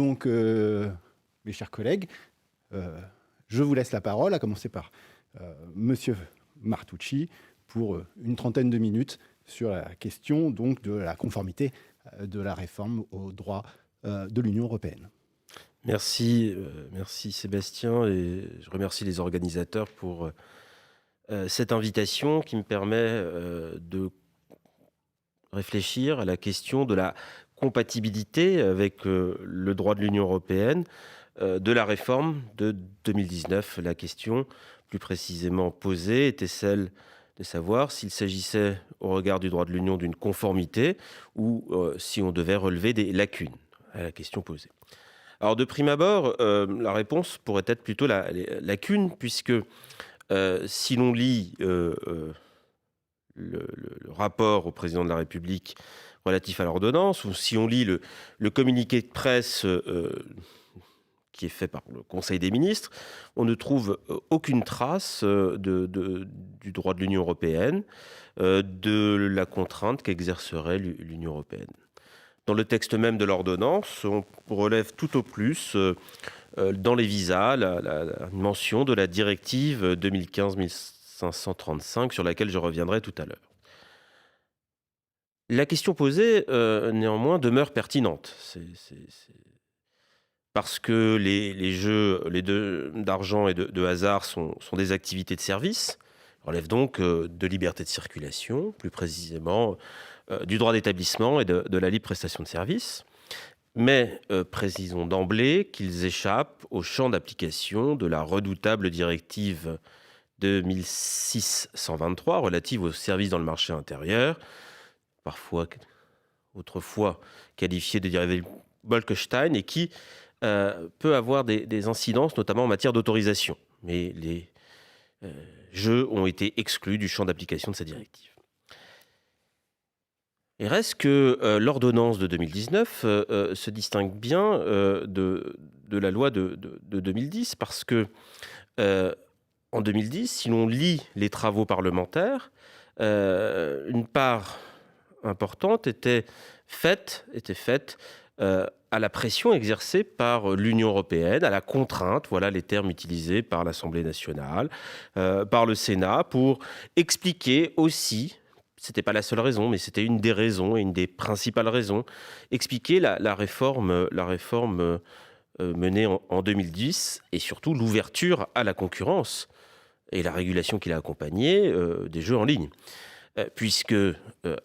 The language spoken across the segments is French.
Donc, mes chers collègues, je vous laisse la parole, à commencer par Monsieur Martucci, pour une trentaine de minutes sur la question donc, de la conformité de la réforme au droit de l'Union européenne. Merci Sébastien, et je remercie les organisateurs pour cette invitation qui me permet de réfléchir à la question de la compatibilité avec le droit de l'Union européenne de la réforme de 2019. La question plus précisément posée était celle de savoir s'il s'agissait au regard du droit de l'Union d'une conformité ou si on devait relever des lacunes à la question posée. Alors de prime abord, la réponse pourrait être plutôt la lacune, puisque si l'on lit le rapport au président de la République relatif à l'ordonnance, ou si on lit le communiqué de presse qui est fait par le Conseil des ministres, on ne trouve aucune trace du droit de l'Union européenne, de la contrainte qu'exercerait l'Union européenne. Dans le texte même de l'ordonnance, on relève tout au plus, dans les visas, la mention de la directive 2015-1535, sur laquelle je reviendrai tout à l'heure. La question posée, néanmoins, demeure pertinente. Parce que les jeux d'argent et de hasard sont des activités de service, relèvent donc de liberté de circulation, plus précisément du droit d'établissement et de la libre prestation de services. Mais précisons d'emblée qu'ils échappent au champ d'application de la redoutable directive 2006-123 relative aux services dans le marché intérieur, autrefois qualifiée de directive Bolkestein, et qui peut avoir des incidences, notamment en matière d'autorisation. Mais les jeux ont été exclus du champ d'application de cette directive. Il reste que l'ordonnance de 2019 se distingue bien de la loi de 2010, parce que en 2010, si l'on lit les travaux parlementaires, une part importante était faite à la pression exercée par l'Union européenne, à la contrainte, voilà les termes utilisés par l'Assemblée nationale, par le Sénat, pour expliquer aussi, c'était pas la seule raison, mais c'était une des raisons, et une des principales raisons, expliquer la réforme menée en 2010, et surtout l'ouverture à la concurrence et la régulation qui l'a accompagnée des jeux en ligne. Puisque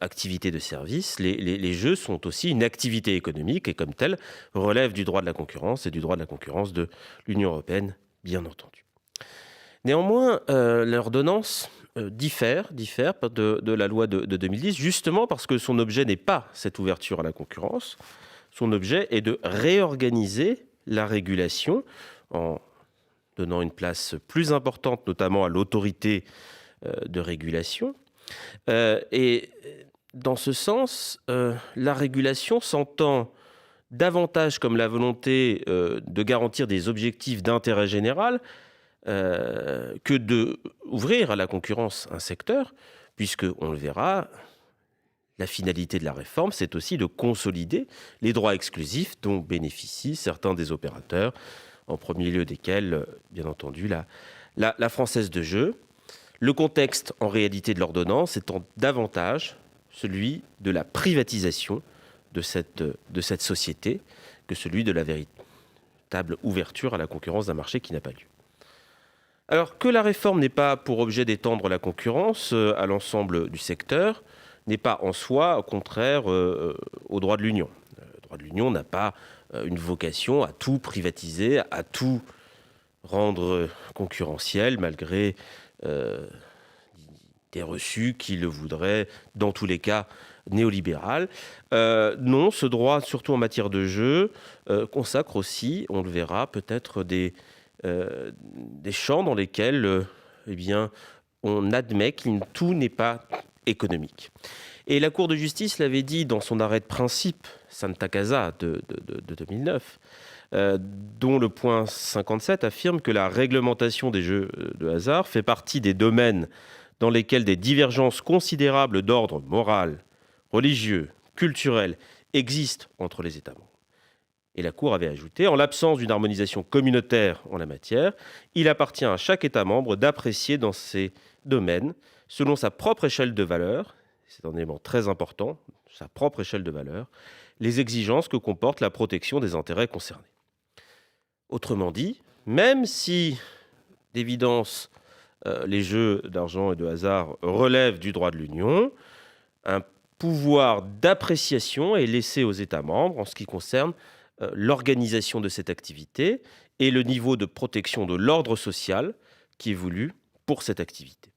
activité de service, les jeux sont aussi une activité économique, et comme telle relèvent du droit de la concurrence, et du droit de la concurrence de l'Union européenne, bien entendu. Néanmoins, l'ordonnance diffère de la loi de 2010, justement parce que son objet n'est pas cette ouverture à la concurrence. Son objet est de réorganiser la régulation en donnant une place plus importante, notamment à l'autorité de régulation. Et dans ce sens, la régulation s'entend davantage comme la volonté de garantir des objectifs d'intérêt général que d'ouvrir à la concurrence un secteur, puisque, on le verra, la finalité de la réforme, c'est aussi de consolider les droits exclusifs dont bénéficient certains des opérateurs, en premier lieu desquels, bien entendu, la Française de jeux. Le contexte, en réalité, de l'ordonnance étant davantage celui de la privatisation de cette société que celui de la véritable ouverture à la concurrence d'un marché qui n'a pas lieu. Alors que la réforme n'ait pas pour objet d'étendre la concurrence à l'ensemble du secteur, n'est pas en soi contraire au droit de l'Union. Le droit de l'Union n'a pas une vocation à tout privatiser, à tout rendre concurrentiel, malgré des reçus qui le voudraient, dans tous les cas, néolibéral. Non, ce droit, surtout en matière de jeu, consacre aussi, on le verra, peut-être des champs dans lesquels on admet que tout n'est pas économique. Et la Cour de justice l'avait dit dans son arrêt de principe, Santa Casa de 2009, dont le point 57 affirme que la réglementation des jeux de hasard fait partie des domaines dans lesquels des divergences considérables d'ordre moral, religieux, culturel existent entre les États membres. Et la Cour avait ajouté, en l'absence d'une harmonisation communautaire en la matière, il appartient à chaque État membre d'apprécier dans ces domaines, selon sa propre échelle de valeur, c'est un élément très important, sa propre échelle de valeur, les exigences que comporte la protection des intérêts concernés. Autrement dit, même si d'évidence les jeux d'argent et de hasard relèvent du droit de l'Union, un pouvoir d'appréciation est laissé aux États membres en ce qui concerne l'organisation de cette activité et le niveau de protection de l'ordre social qui est voulu pour cette activité.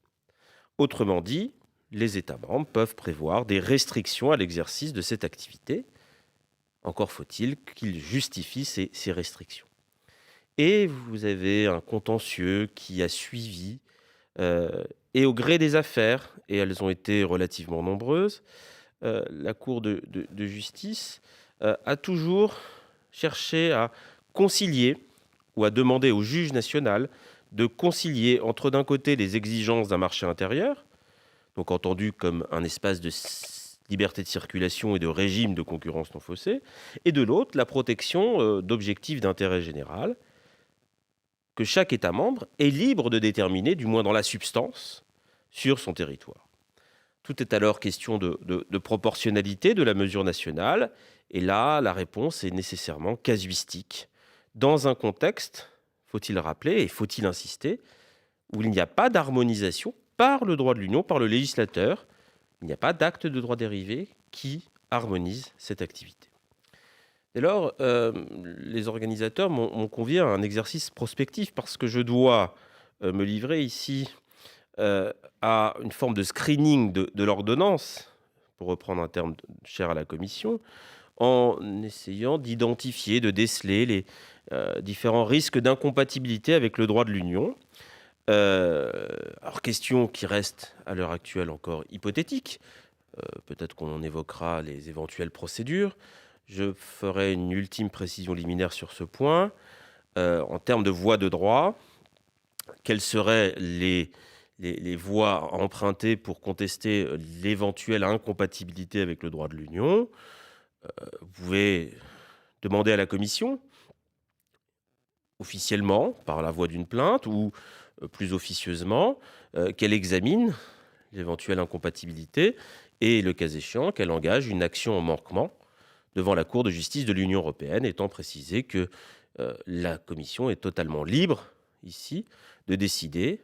Autrement dit, les États membres peuvent prévoir des restrictions à l'exercice de cette activité. Encore faut-il qu'ils justifient ces restrictions. Et vous avez un contentieux qui a suivi, et au gré des affaires, et elles ont été relativement nombreuses, la Cour de justice a toujours cherché à concilier ou à demander au juge national de concilier entre d'un côté les exigences d'un marché intérieur, donc entendu comme un espace de liberté de circulation et de régime de concurrence non faussée, et de l'autre la protection d'objectifs d'intérêt général, que chaque État membre est libre de déterminer, du moins dans la substance, sur son territoire. Tout est alors question de proportionnalité de la mesure nationale, et là, la réponse est nécessairement casuistique. Dans un contexte, faut-il rappeler et faut-il insister, où il n'y a pas d'harmonisation par le droit de l'Union, par le législateur, il n'y a pas d'acte de droit dérivé qui harmonise cette activité. Dès lors, les organisateurs m'ont convié à un exercice prospectif parce que je dois me livrer ici à une forme de screening de l'ordonnance, pour reprendre un terme cher à la Commission, en essayant d'identifier, de déceler les différents risques d'incompatibilité avec le droit de l'Union. Alors, question qui reste à l'heure actuelle encore hypothétique. Peut-être qu'on en évoquera les éventuelles procédures. Je ferai une ultime précision liminaire sur ce point. En termes de voies de droit, quelles seraient les voies à emprunter pour contester l'éventuelle incompatibilité avec le droit de l'Union? Vous pouvez demander à la Commission, officiellement, par la voie d'une plainte, ou plus officieusement, qu'elle examine l'éventuelle incompatibilité et, le cas échéant, qu'elle engage une action en manquement devant la Cour de justice de l'Union européenne, étant précisé que la Commission est totalement libre, ici, de décider,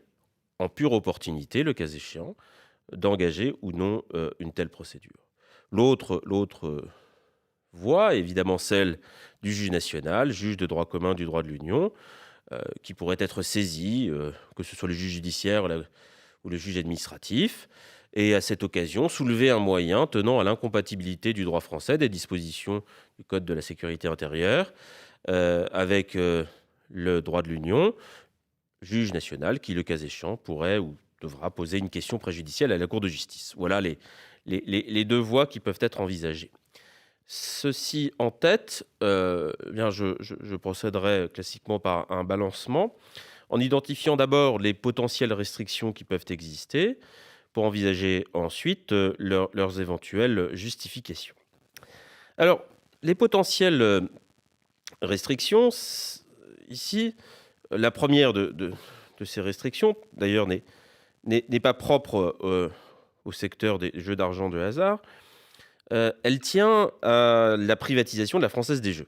en pure opportunité, le cas échéant, d'engager ou non une telle procédure. L'autre voie, évidemment celle du juge national, juge de droit commun du droit de l'Union, qui pourrait être saisi, que ce soit le juge judiciaire ou le juge administratif, et à cette occasion soulever un moyen tenant à l'incompatibilité du droit français des dispositions du Code de la sécurité intérieure avec le droit de l'Union, juge national qui, le cas échéant, pourrait ou devra poser une question préjudicielle à la Cour de justice. Voilà les deux voies qui peuvent être envisagées. Ceci en tête, je procéderai classiquement par un balancement, en identifiant d'abord les potentielles restrictions qui peuvent exister, pour envisager ensuite leurs éventuelles justifications. Alors, les potentielles restrictions, ici, la première de ces restrictions, d'ailleurs, n'est pas propre au secteur des jeux d'argent de hasard. Elle tient à la privatisation de la Française des Jeux,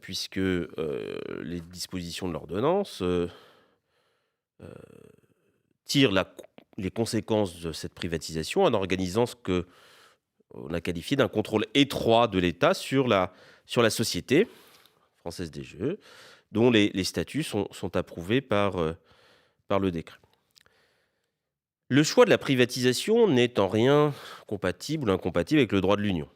puisque les dispositions de l'ordonnance tirent les conséquences de cette privatisation en organisant ce qu'on a qualifié d'un contrôle étroit de l'État sur la Société Française des Jeux, dont les statuts sont approuvés par le décret. Le choix de la privatisation n'est en rien compatible ou incompatible avec le droit de l'Union.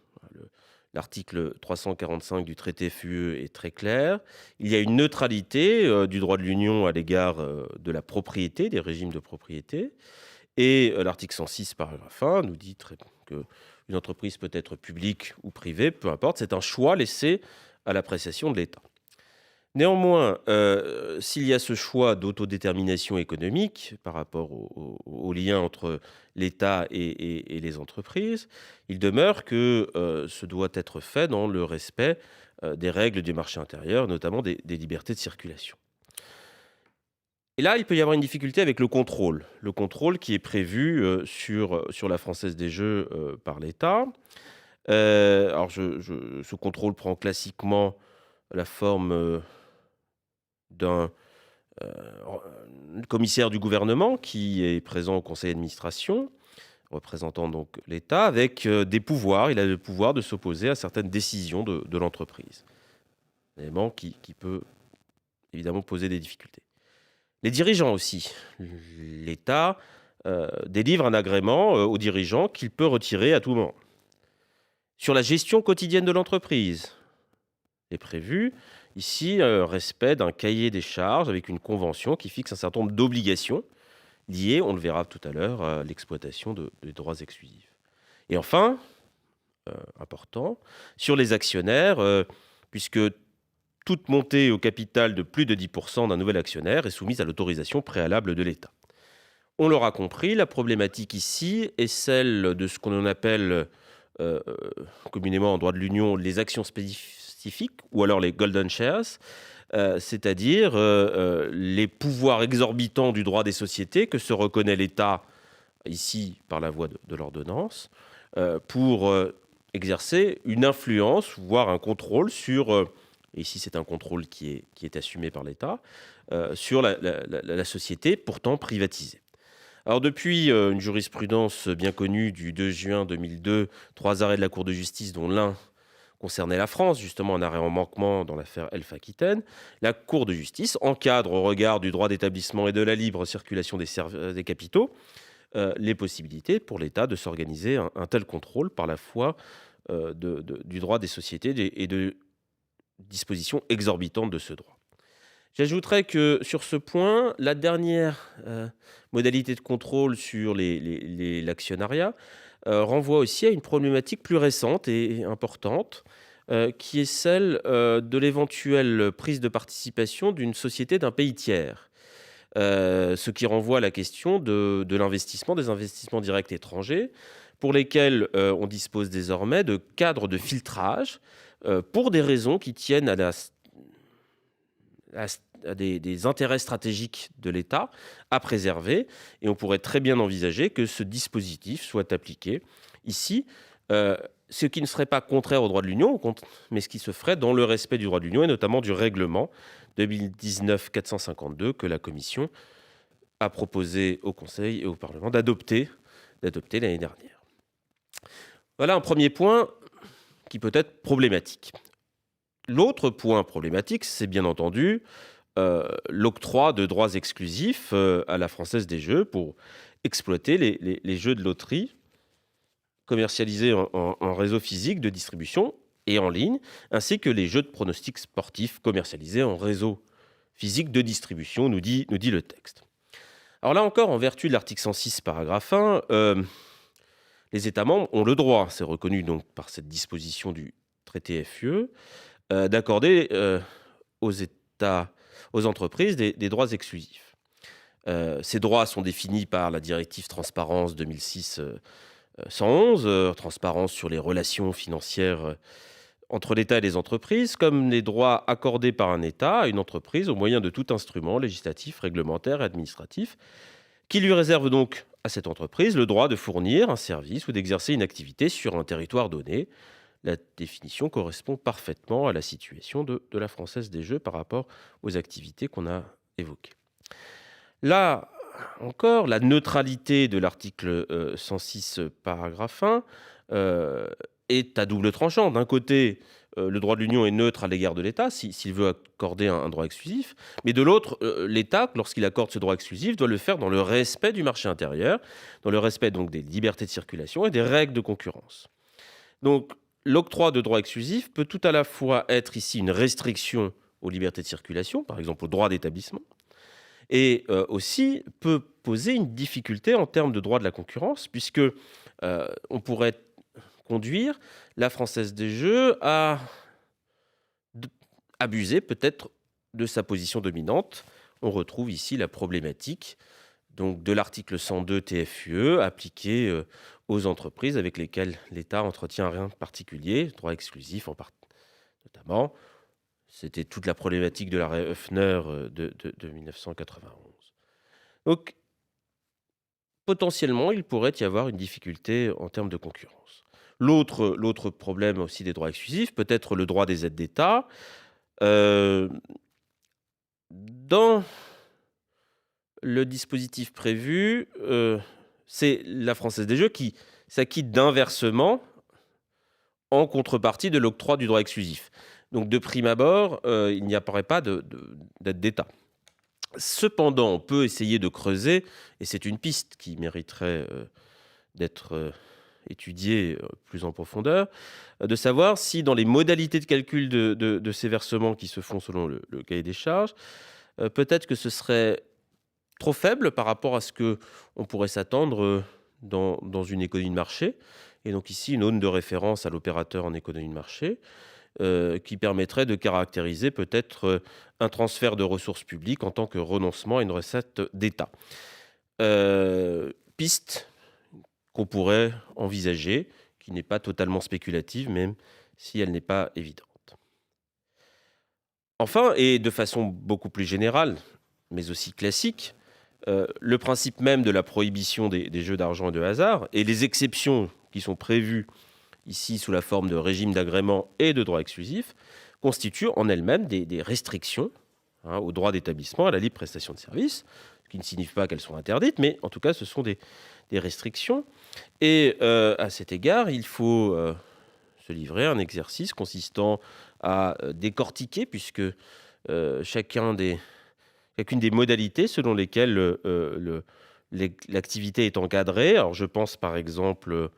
L'article 345 du traité FUE est très clair. Il y a une neutralité du droit de l'Union à l'égard de la propriété, des régimes de propriété. Et l'article 106, paragraphe 1, nous dit qu'une entreprise peut être publique ou privée, peu importe, c'est un choix laissé à l'appréciation de l'État. Néanmoins, s'il y a ce choix d'autodétermination économique par rapport au lien entre l'État et les entreprises, il demeure que ce doit être fait dans le respect des règles du marché intérieur, notamment des libertés de circulation. Et là, il peut y avoir une difficulté avec le contrôle. Le contrôle qui est prévu sur la Française des Jeux par l'État. Alors, ce contrôle prend classiquement la forme d'un commissaire du gouvernement qui est présent au conseil d'administration, représentant donc l'État, avec des pouvoirs. Il a le pouvoir de s'opposer à certaines décisions de l'entreprise. Un élément qui peut évidemment poser des difficultés. Les dirigeants aussi. L'État délivre un agrément aux dirigeants qu'il peut retirer à tout moment. Sur la gestion quotidienne de l'entreprise, est prévu ici respect d'un cahier des charges avec une convention qui fixe un certain nombre d'obligations liées, on le verra tout à l'heure, à l'exploitation des droits exclusifs. Et enfin, important, sur les actionnaires, puisque toute montée au capital de plus de 10% d'un nouvel actionnaire est soumise à l'autorisation préalable de l'État. On l'aura compris, la problématique ici est celle de ce qu'on appelle communément en droit de l'Union les actions spécifiques ou alors les golden shares, c'est-à-dire les pouvoirs exorbitants du droit des sociétés que se reconnaît l'État, ici par la voie de l'ordonnance, pour exercer une influence, voire un contrôle sur, et ici c'est un contrôle qui est assumé par l'État, sur la société pourtant privatisée. Alors depuis une jurisprudence bien connue du 2 juin 2002, 3 arrêts de la Cour de justice, dont l'un concernait la France, justement un arrêt en manquement dans l'affaire Elf Aquitaine, la Cour de justice encadre au regard du droit d'établissement et de la libre circulation des capitaux les possibilités pour l'État de s'organiser un tel contrôle par la foi du droit des sociétés et de dispositions exorbitantes de ce droit. J'ajouterais que sur ce point, la dernière modalité de contrôle sur l'actionnariat renvoie aussi à une problématique plus récente et importante, qui est celle de l'éventuelle prise de participation d'une société d'un pays tiers. Ce qui renvoie à la question de l'investissement, des investissements directs étrangers, pour lesquels on dispose désormais de cadres de filtrage pour des raisons qui tiennent à des intérêts stratégiques de l'État à préserver. Et on pourrait très bien envisager que ce dispositif soit appliqué ici, ce qui ne serait pas contraire au droit de l'Union, mais ce qui se ferait dans le respect du droit de l'Union et notamment du règlement 2019-452 que la Commission a proposé au Conseil et au Parlement d'adopter l'année dernière. Voilà un premier point qui peut être problématique. L'autre point problématique, c'est bien entendu l'octroi de droits exclusifs à la Française des Jeux pour exploiter les jeux de loterie commercialisés en réseau physique de distribution et en ligne, ainsi que les jeux de pronostics sportifs commercialisés en réseau physique de distribution, nous dit le texte. Alors là encore, en vertu de l'article 106, paragraphe 1, les États membres ont le droit, c'est reconnu donc par cette disposition du traité FUE, d'accorder aux entreprises des droits exclusifs. Ces droits sont définis par la directive Transparence 2006-111, transparence sur les relations financières entre l'État et les entreprises, comme les droits accordés par un État à une entreprise au moyen de tout instrument législatif, réglementaire et administratif, qui lui réserve donc à cette entreprise le droit de fournir un service ou d'exercer une activité sur un territoire donné. La définition correspond parfaitement à la situation de la Française des Jeux par rapport aux activités qu'on a évoquées. Là encore, la neutralité de l'article 106, paragraphe 1, est à double tranchant. D'un côté, le droit de l'Union est neutre à l'égard de l'État s'il veut accorder un droit exclusif, mais de l'autre, l'État, lorsqu'il accorde ce droit exclusif, doit le faire dans le respect du marché intérieur, dans le respect donc des libertés de circulation et des règles de concurrence. Donc, l'octroi de droits exclusifs peut tout à la fois être ici une restriction aux libertés de circulation, par exemple au droit d'établissement, et aussi peut poser une difficulté en termes de droit de la concurrence, puisque on pourrait conduire la Française des Jeux à abuser peut-être de sa position dominante. On retrouve ici la problématique donc, de l'article 102 TFUE appliqué aux entreprises avec lesquelles l'État entretient rien de particulier, droit exclusif notamment. C'était toute la problématique de l'arrêt Höfner de 1991. Donc, potentiellement, il pourrait y avoir une difficulté en termes de concurrence. L'autre problème aussi des droits exclusifs, peut-être le droit des aides d'État. Dans le dispositif prévu, c'est la Française des Jeux qui s'acquitte d'un versement en contrepartie de l'octroi du droit exclusif. Donc, de prime abord, il n'y apparaît pas d'aide d'État. Cependant, on peut essayer de creuser, et c'est une piste qui mériterait d'être étudiée plus en profondeur, de savoir si dans les modalités de calcul de ces versements qui se font selon le cahier des charges, peut-être que ce serait trop faible par rapport à ce qu'on pourrait s'attendre dans une économie de marché. Et donc ici, une aune de référence à l'opérateur en économie de marché, qui permettrait de caractériser peut-être un transfert de ressources publiques en tant que renoncement à une recette d'État. Piste qu'on pourrait envisager, qui n'est pas totalement spéculative, même si elle n'est pas évidente. Enfin, et de façon beaucoup plus générale, mais aussi classique, le principe même de la prohibition des jeux d'argent et de hasard, et les exceptions qui sont prévues ici sous la forme de régime d'agrément et de droit exclusif, constituent en elles-mêmes des restrictions au droit d'établissement, à la libre prestation de services, ce qui ne signifie pas qu'elles sont interdites, mais en tout cas, ce sont des restrictions. Et à cet égard, il faut se livrer à un exercice consistant à décortiquer, puisque chacune des modalités selon lesquelles l'activité est encadrée. Alors, je pense par exemple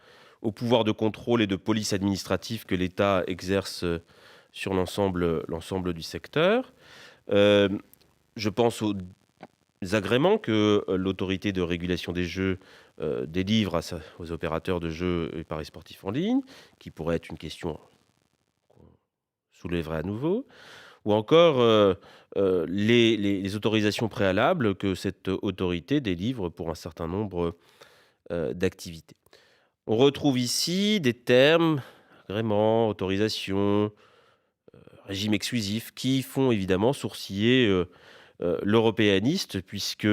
au pouvoir de contrôle et de police administrative que l'État exerce sur l'ensemble du secteur. Je pense aux agréments que l'autorité de régulation des jeux délivre aux opérateurs de jeux et paris sportifs en ligne, qui pourrait être une question qu'on soulèverait à nouveau, ou encore les autorisations préalables que cette autorité délivre pour un certain nombre d'activités. On retrouve ici des termes, agrément, autorisation, régime exclusif, qui font évidemment sourciller l'européaniste, puisque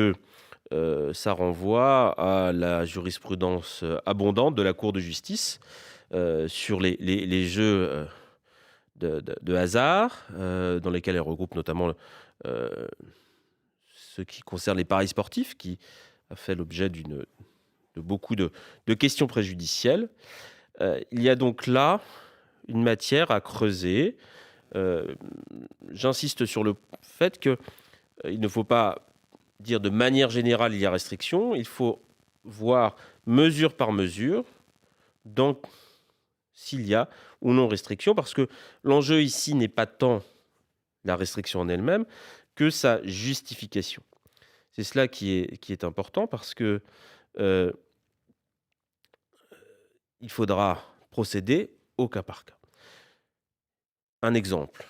ça renvoie à la jurisprudence abondante de la Cour de justice sur les jeux de hasard, dans lesquels elle regroupe notamment ce qui concerne les paris sportifs, qui a fait l'objet de beaucoup de questions préjudicielles. Il y a donc là une matière à creuser. J'insiste sur le fait qu'il ne faut pas dire de manière générale il y a restriction, il faut voir mesure par mesure s'il y a ou non restriction, parce que l'enjeu ici n'est pas tant la restriction en elle-même que sa justification. C'est cela qui est important, parce que il faudra procéder au cas par cas. Un exemple,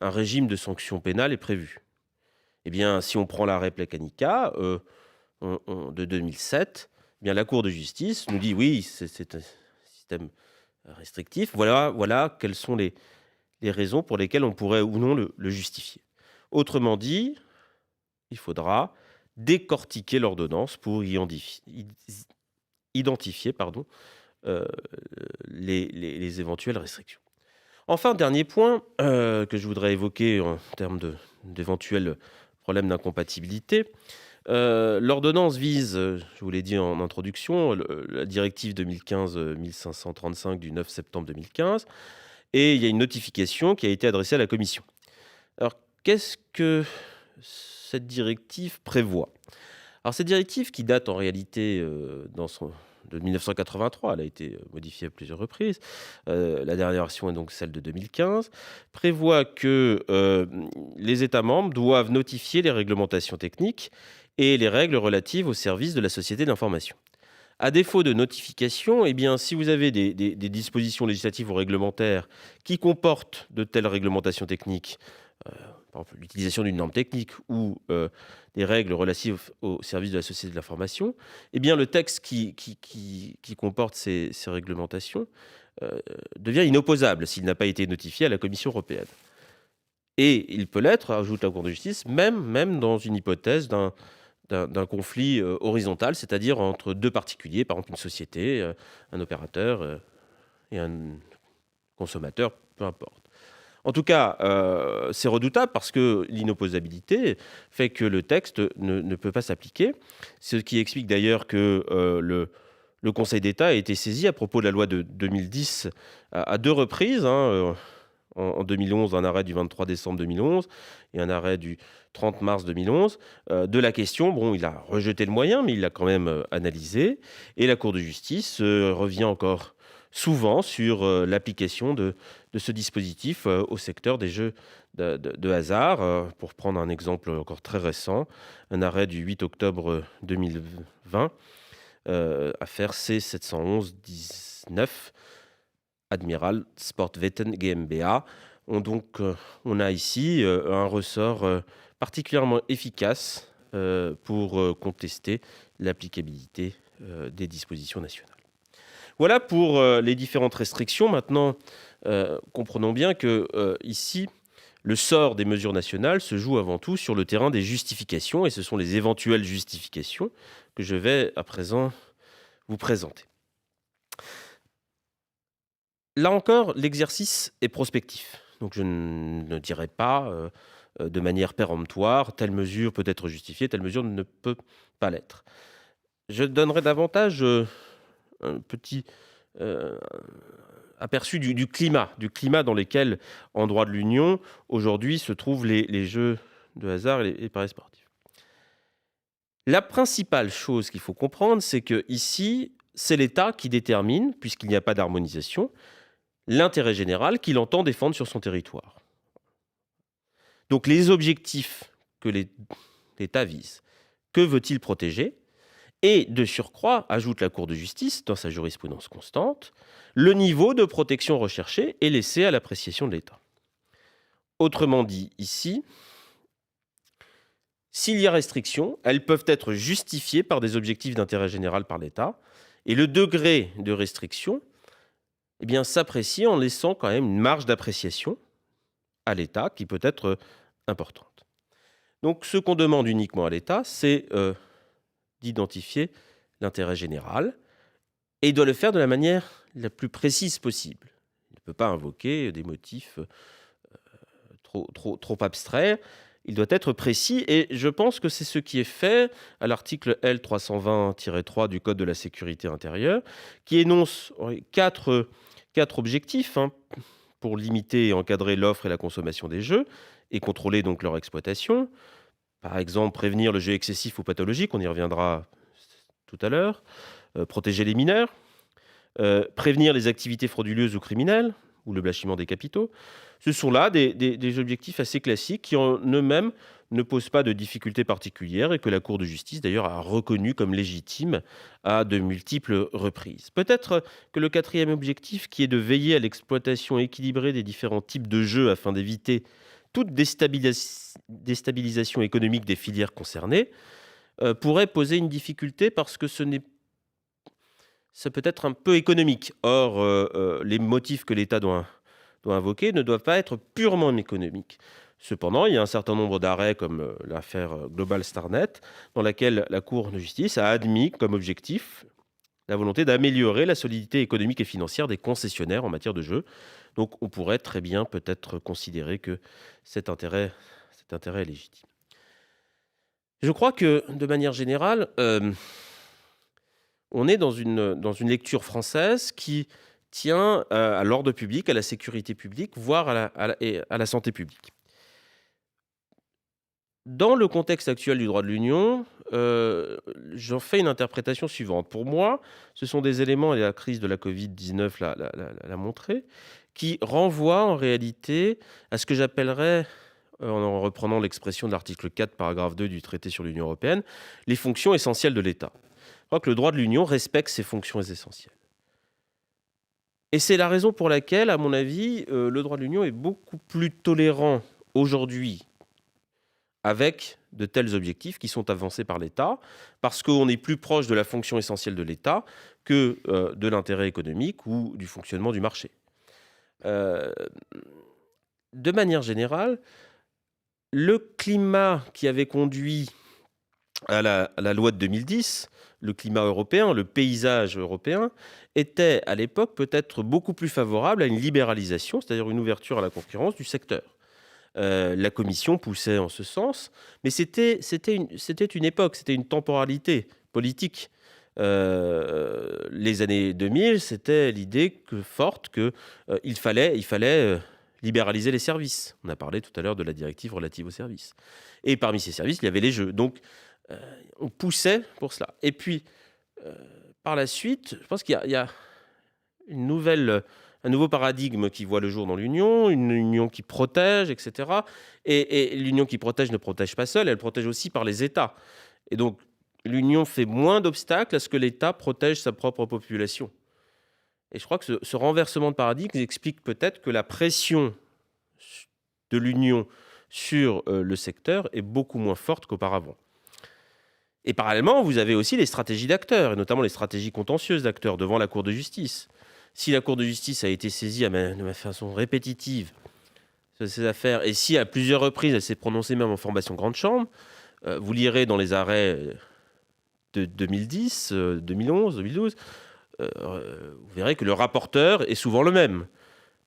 un régime de sanctions pénales est prévu. Eh bien, si on prend l'arrêt Plecanica de 2007, eh bien, la Cour de justice nous dit oui, c'est un système restrictif. Voilà quelles sont les raisons pour lesquelles on pourrait ou non le justifier. Autrement dit, il faudra décortiquer l'ordonnance pour identifier les éventuelles restrictions. Enfin, dernier point que je voudrais évoquer en termes d'éventuels problèmes d'incompatibilité. L'ordonnance vise, je vous l'ai dit en introduction, la directive 2015-1535 du 9 septembre 2015, et il y a une notification qui a été adressée à la Commission. Alors, qu'est-ce que cette directive prévoit ? Alors, cette directive, qui date en réalité de 1983, elle a été modifiée à plusieurs reprises, la dernière version est donc celle de 2015, prévoit que les États membres doivent notifier les réglementations techniques et les règles relatives aux services de la société d'information. À défaut de notification, eh bien, si vous avez des dispositions législatives ou réglementaires qui comportent de telles réglementations techniques, par exemple l'utilisation d'une norme technique ou des règles relatives aux services de la société de l'information, eh bien, le texte qui comporte ces réglementations devient inopposable s'il n'a pas été notifié à la Commission européenne. Et il peut l'être, ajoute la Cour de justice, même dans une hypothèse d'un conflit horizontal, c'est-à-dire entre deux particuliers, par exemple une société, un opérateur et un consommateur, peu importe. En tout cas, c'est redoutable parce que l'inopposabilité fait que le texte ne peut pas s'appliquer, ce qui explique d'ailleurs que le Conseil d'État a été saisi à propos de la loi de 2010 à deux reprises, en 2011, un arrêt du 23 décembre 2011 et un arrêt du 30 mars 2011, de la question. Bon, il a rejeté le moyen, mais il l'a quand même analysé. Et la Cour de justice revient encore souvent sur l'application de ce dispositif au secteur des jeux de hasard. Pour prendre un exemple encore très récent, un arrêt du 8 octobre 2020, affaire C711-19, Admiral Sportwetten GmbH. On a ici un ressort particulièrement efficace pour contester l'applicabilité des dispositions nationales. Voilà pour les différentes restrictions. Maintenant, comprenons bien que ici, le sort des mesures nationales se joue avant tout sur le terrain des justifications, et ce sont les éventuelles justifications que je vais à présent vous présenter. Là encore, l'exercice est prospectif. Donc je ne dirai pas de manière péremptoire, telle mesure peut être justifiée, telle mesure ne peut pas l'être. Je donnerai davantage un petit aperçu du climat dans lequel, en droit de l'Union, aujourd'hui se trouvent les jeux de hasard et les paris sportifs. La principale chose qu'il faut comprendre, c'est que ici, c'est l'État qui détermine, puisqu'il n'y a pas d'harmonisation, l'intérêt général qu'il entend défendre sur son territoire. Donc les objectifs que l'État vise, que veut-il protéger ? Et de surcroît, ajoute la Cour de justice dans sa jurisprudence constante, le niveau de protection recherché est laissé à l'appréciation de l'État. Autrement dit, ici, s'il y a restriction, elles peuvent être justifiées par des objectifs d'intérêt général par l'État, et le degré de restriction s'apprécie en laissant quand même une marge d'appréciation à l'État qui peut être importante. Donc ce qu'on demande uniquement à l'État, c'est d'identifier l'intérêt général, et il doit le faire de la manière la plus précise possible. Il ne peut pas invoquer des motifs trop abstraits. Il doit être précis, et je pense que c'est ce qui est fait à l'article L320-3 du Code de la sécurité intérieure, qui énonce quatre objectifs pour limiter et encadrer l'offre et la consommation des jeux et contrôler donc leur exploitation. Par exemple, prévenir le jeu excessif ou pathologique, on y reviendra tout à l'heure, protéger les mineurs, prévenir les activités frauduleuses ou criminelles, ou le blanchiment des capitaux. Ce sont là des objectifs assez classiques qui en eux-mêmes ne posent pas de difficultés particulières et que la Cour de justice d'ailleurs a reconnu comme légitimes à de multiples reprises. Peut-être que le quatrième objectif, qui est de veiller à l'exploitation équilibrée des différents types de jeux afin d'éviter toute déstabilisation économique des filières concernées, pourrait poser une difficulté parce que ça peut être un peu économique. Or, les motifs que l'État doit invoquer ne doivent pas être purement économiques. Cependant, il y a un certain nombre d'arrêts, comme l'affaire Global Starnet, dans laquelle la Cour de justice a admis comme objectif la volonté d'améliorer la solidité économique et financière des concessionnaires en matière de jeux. Donc on pourrait très bien peut-être considérer que cet intérêt est légitime. Je crois que, de manière générale, on est dans une lecture française qui tient à l'ordre public, à la sécurité publique, voire à la santé publique. Dans le contexte actuel du droit de l'Union, j'en fais une interprétation suivante. Pour moi, ce sont des éléments, et la crise de la Covid-19 l'a montré, qui renvoient en réalité à ce que j'appellerais, en reprenant l'expression de l'article 4, paragraphe 2 du traité sur l'Union européenne, les fonctions essentielles de l'État. Je crois que le droit de l'Union respecte ces fonctions essentielles. Et c'est la raison pour laquelle, à mon avis, le droit de l'Union est beaucoup plus tolérant aujourd'hui avec de tels objectifs qui sont avancés par l'État, parce qu'on est plus proche de la fonction essentielle de l'État que de l'intérêt économique ou du fonctionnement du marché. De manière générale, le climat qui avait conduit à la loi de 2010, le climat européen, le paysage européen, était à l'époque peut-être beaucoup plus favorable à une libéralisation, c'est-à-dire une ouverture à la concurrence du secteur. La Commission poussait en ce sens, mais c'était une époque, c'était une temporalité politique. Les années 2000, c'était l'idée forte qu'il fallait libéraliser les services. On a parlé tout à l'heure de la directive relative aux services. Et parmi ces services, il y avait les jeux. Donc, on poussait pour cela. Et puis, par la suite, je pense qu'il y a un nouveau paradigme qui voit le jour dans l'Union, une union qui protège, etc. Et l'union qui protège ne protège pas seule, elle protège aussi par les États. Et donc, l'Union fait moins d'obstacles à ce que l'État protège sa propre population. Et je crois que ce renversement de paradigme explique peut-être que la pression de l'Union sur le secteur est beaucoup moins forte qu'auparavant. Et parallèlement, vous avez aussi les stratégies d'acteurs, et notamment les stratégies contentieuses d'acteurs devant la Cour de justice. Si la Cour de justice a été saisie de façon répétitive sur ces affaires, et si à plusieurs reprises elle s'est prononcée même en formation grande chambre, vous lirez dans les arrêts de 2010, 2011, 2012, vous verrez que le rapporteur est souvent le même,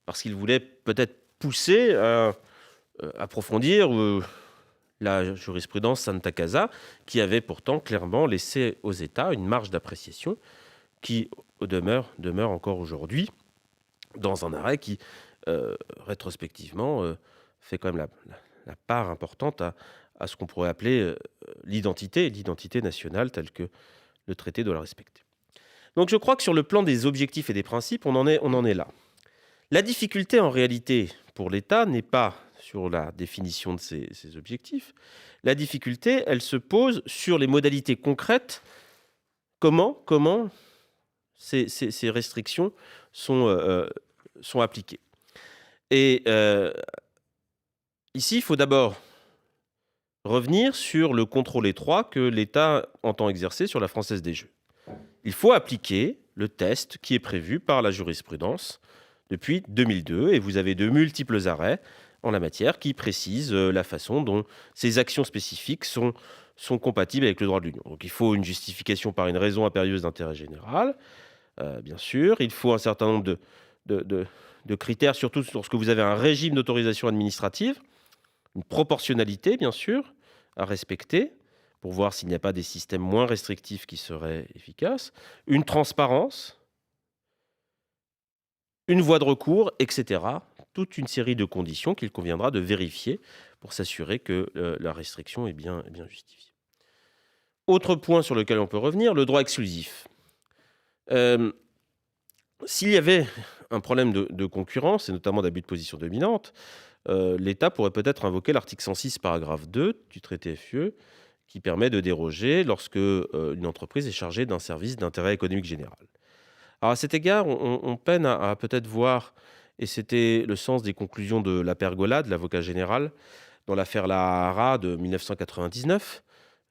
parce qu'il voulait peut-être pousser à approfondir la jurisprudence Santa Casa, qui avait pourtant clairement laissé aux États une marge d'appréciation qui demeure encore aujourd'hui, dans un arrêt qui, rétrospectivement, fait quand même la part importante à ce qu'on pourrait appeler l'identité nationale, telle que le traité doit la respecter. Donc je crois que sur le plan des objectifs et des principes, on en est là. La difficulté, en réalité, pour l'État n'est pas sur la définition de ces objectifs. La difficulté, elle se pose sur les modalités concrètes. Comment ces restrictions sont appliquées. Et ici, il faut d'abord revenir sur le contrôle étroit que l'État entend exercer sur la Française des Jeux. Il faut appliquer le test qui est prévu par la jurisprudence depuis 2002, et vous avez de multiples arrêts en la matière qui précisent la façon dont ces actions spécifiques sont compatibles avec le droit de l'Union. Donc il faut une justification par une raison impérieuse d'intérêt général, bien sûr. Il faut un certain nombre de critères, surtout lorsque vous avez un régime d'autorisation administrative, une proportionnalité, bien sûr, à respecter, pour voir s'il n'y a pas des systèmes moins restrictifs qui seraient efficaces, une transparence, une voie de recours, etc. Toute une série de conditions qu'il conviendra de vérifier pour s'assurer que la restriction est bien justifiée. Autre point sur lequel on peut revenir, le droit exclusif. S'il y avait un problème de concurrence, et notamment d'abus de position dominante, l'État pourrait peut-être invoquer l'article 106, paragraphe 2 du traité FUE, qui permet de déroger lorsque une entreprise est chargée d'un service d'intérêt économique général. Alors à cet égard, on peine à peut-être voir, et c'était le sens des conclusions de la Pergola, de l'avocat général, dans l'affaire Lahara de 1999,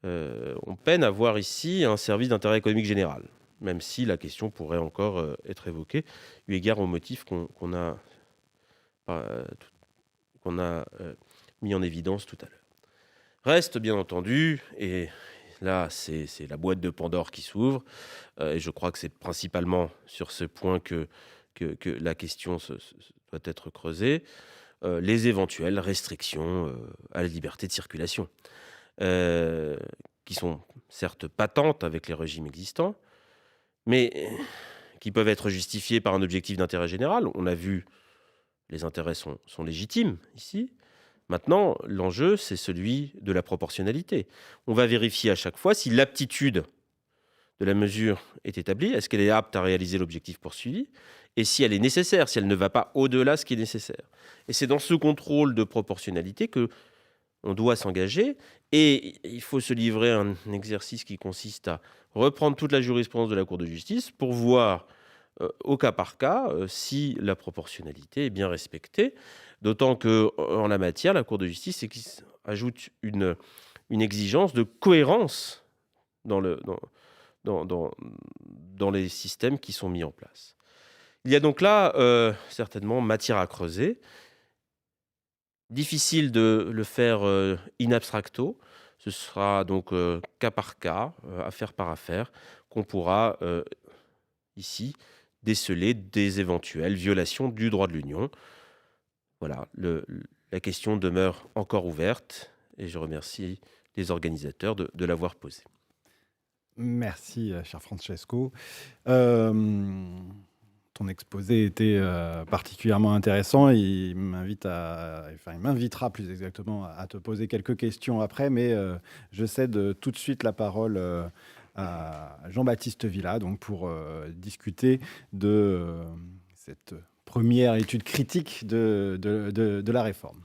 on peine à voir ici un service d'intérêt économique général, même si la question pourrait encore être évoquée, eu égard aux motifs qu'on a mis en évidence tout à l'heure. Reste bien entendu, et là c'est la boîte de Pandore qui s'ouvre, et je crois que c'est principalement sur ce point que la question doit être creusée, les éventuelles restrictions à la liberté de circulation, qui sont certes patentes avec les régimes existants, mais qui peuvent être justifiées par un objectif d'intérêt général. On a vu, les intérêts sont légitimes ici. Maintenant, l'enjeu, c'est celui de la proportionnalité. On va vérifier à chaque fois si l'aptitude de la mesure est établie, est-ce qu'elle est apte à réaliser l'objectif poursuivi, et si elle est nécessaire, si elle ne va pas au-delà de ce qui est nécessaire. Et c'est dans ce contrôle de proportionnalité que on doit s'engager, et il faut se livrer à un exercice qui consiste à reprendre toute la jurisprudence de la Cour de justice pour voir au cas par cas si la proportionnalité est bien respectée, d'autant qu'en la matière, la Cour de justice ajoute une une exigence de cohérence dans les systèmes qui sont mis en place. Il y a donc là certainement matière à creuser. Difficile de le faire in abstracto. Ce sera donc cas par cas, affaire par affaire, qu'on pourra ici déceler des éventuelles violations du droit de l'Union. Voilà, la question demeure encore ouverte et je remercie les organisateurs de l'avoir posée. Merci, cher Francesco. Ton exposé était particulièrement intéressant. Il m'invitera plus exactement à te poser quelques questions après, mais je cède tout de suite la parole à Jean-Baptiste Villa, donc pour discuter de cette première étude critique de la réforme.